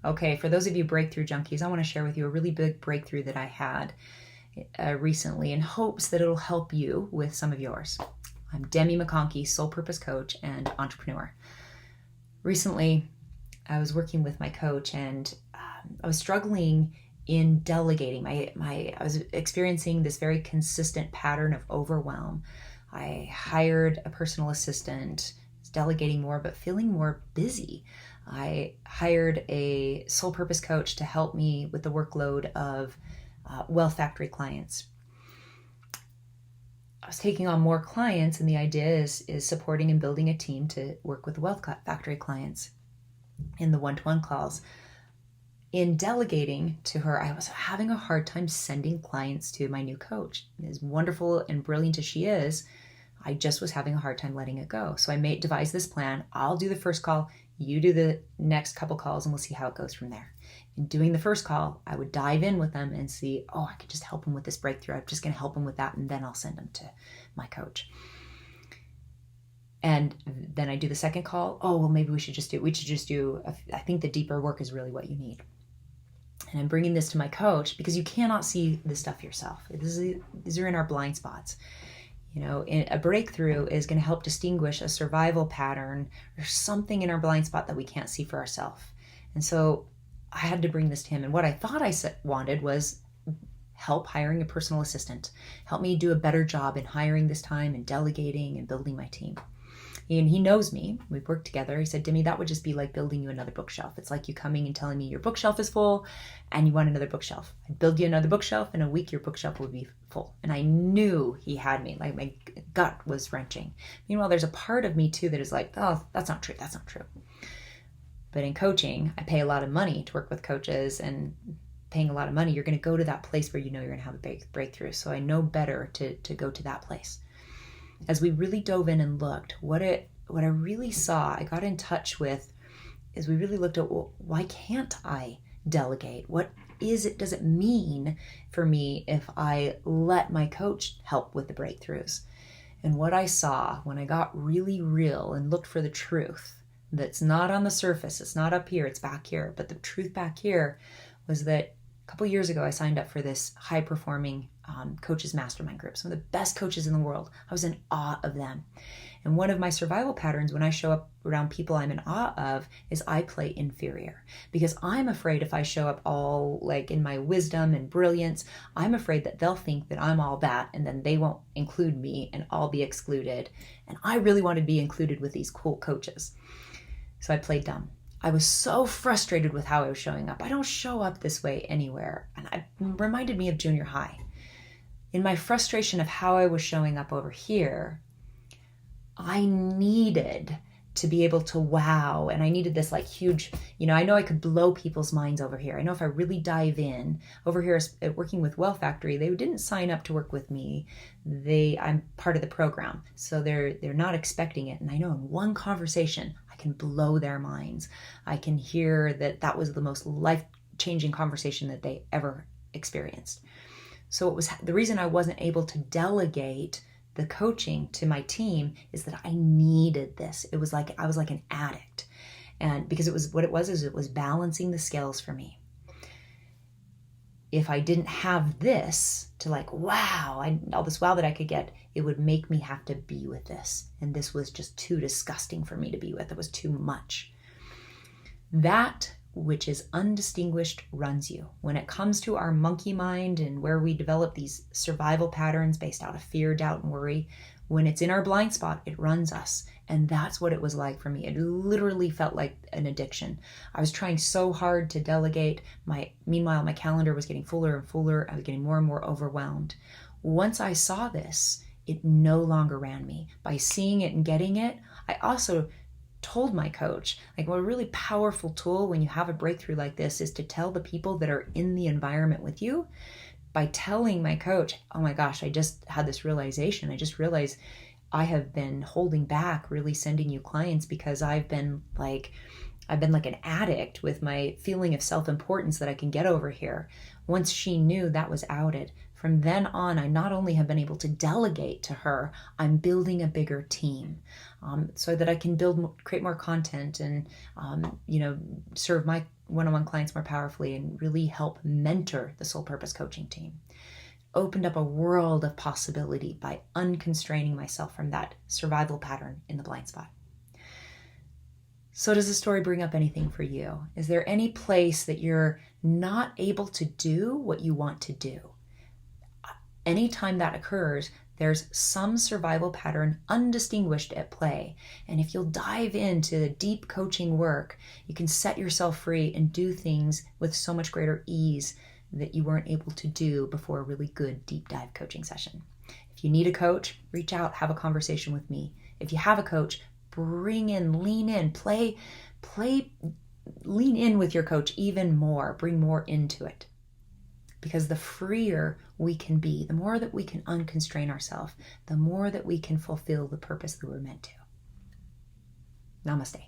Okay, for those of you breakthrough junkies, I want to share with you a really big breakthrough that I had recently in hopes that it'll help you with some of yours. I'm Demi McConkey, soul purpose coach and entrepreneur. Recently, I was working with my coach and I was struggling in delegating. I was experiencing this very consistent pattern of overwhelm. I hired a personal assistant, delegating more, but feeling more busy. I hired a soul purpose coach to help me with the workload of Wealth Factory clients. I was taking on more clients, and the idea is supporting and building a team to work with Wealth Factory clients in the one-to-one calls. In delegating to her, I was having a hard time sending clients to my new coach. As wonderful and brilliant as she is, I just was having a hard time letting it go. So I devised this plan. I'll do the first call, you do the next couple calls, and we'll see how it goes from there. In doing the first call, I would dive in with them and see, I could just help them with this breakthrough. I'm just going to help them with that, and then I'll send them to my coach. And then I do the second call. Maybe we should just do, I think the deeper work is really what you need. And I'm bringing this to my coach because you cannot see this stuff yourself. These are in our blind spots. A breakthrough is going to help distinguish a survival pattern or something in our blind spot that we can't see for ourselves. And so I had to bring this to him. And what I thought I wanted was help hiring a personal assistant, help me do a better job in hiring this time and delegating and building my team. And he knows me. We've worked together. He said, Demi, that would just be like building you another bookshelf. It's like you coming and telling me your bookshelf is full and you want another bookshelf. I'd build you another bookshelf. In a week, your bookshelf would be full. And I knew he had me. Like my gut was wrenching. Meanwhile, there's a part of me too that is like, that's not true. That's not true. But in coaching, I pay a lot of money to work with coaches, and paying a lot of money, you're going to go to that place where you know you're going to have a breakthrough. So I know better to go to that place. As we really dove in and looked, what I really saw, I got in touch with, is we really looked at, why can't I delegate? What does it mean for me if I let my coach help with the breakthroughs? And what I saw when I got really real and looked for the truth that's not on the surface, it's not up here, it's back here, but the truth back here was that a couple years ago, I signed up for this high-performing coaches mastermind group, some of the best coaches in the world. I was in awe of them. And one of my survival patterns when I show up around people I'm in awe of is I play inferior, because I'm afraid if I show up all like in my wisdom and brilliance, I'm afraid that they'll think that I'm all that, and then they won't include me and I'll be excluded. And I really want to be included with these cool coaches. So I played dumb. I was so frustrated with how I was showing up. I don't show up this way anywhere. And it reminded me of junior high. In my frustration of how I was showing up over here, I needed to be able to wow. And I needed this like huge, I know I could blow people's minds over here. I know if I really dive in over here at working with Wealth Factory, they didn't sign up to work with me. I'm part of the program. So they're not expecting it. And I know in one conversation, I can blow their minds. I can hear that was the most life-changing conversation that they ever experienced. So it was the reason I wasn't able to delegate the coaching to my team is that I needed this. It was like I was like an addict. And because it was balancing the scales for me. If I didn't have this to all this wow that I could get, it would make me have to be with this. And this was just too disgusting for me to be with. It was too much. That which is undistinguished runs you. When it comes to our monkey mind and where we develop these survival patterns based out of fear, doubt, and worry, when it's in our blind spot, it runs us. And that's what it was like for me. It literally felt like an addiction. I was trying so hard to delegate. Meanwhile, my calendar was getting fuller and fuller. I was getting more and more overwhelmed. Once I saw this, it no longer ran me. By seeing it and getting it, I also told my coach, what a really powerful tool when you have a breakthrough like this is to tell the people that are in the environment with you. By telling my coach, oh my gosh, I just had this realization. I just realized I have been holding back really sending you clients because I've been like an addict with my feeling of self-importance that I can get over here. Once she knew that was outed, From then on, I not only have been able to delegate to her, I'm building a bigger team so that I can create more content and, serve my one-on-one clients more powerfully and really help mentor the Soul Purpose coaching team. Opened up a world of possibility by unconstraining myself from that survival pattern in the blind spot. So does the story bring up anything for you? Is there any place that you're not able to do what you want to do? Anytime that occurs, there's some survival pattern undistinguished at play. And if you'll dive into the deep coaching work, you can set yourself free and do things with so much greater ease that you weren't able to do before a really good deep dive coaching session. If you need a coach, reach out, have a conversation with me. If you have a coach, bring in, lean in, lean in with your coach even more, bring more into it. Because the freer we can be, the more that we can unconstrain ourselves, the more that we can fulfill the purpose that we're meant to. Namaste.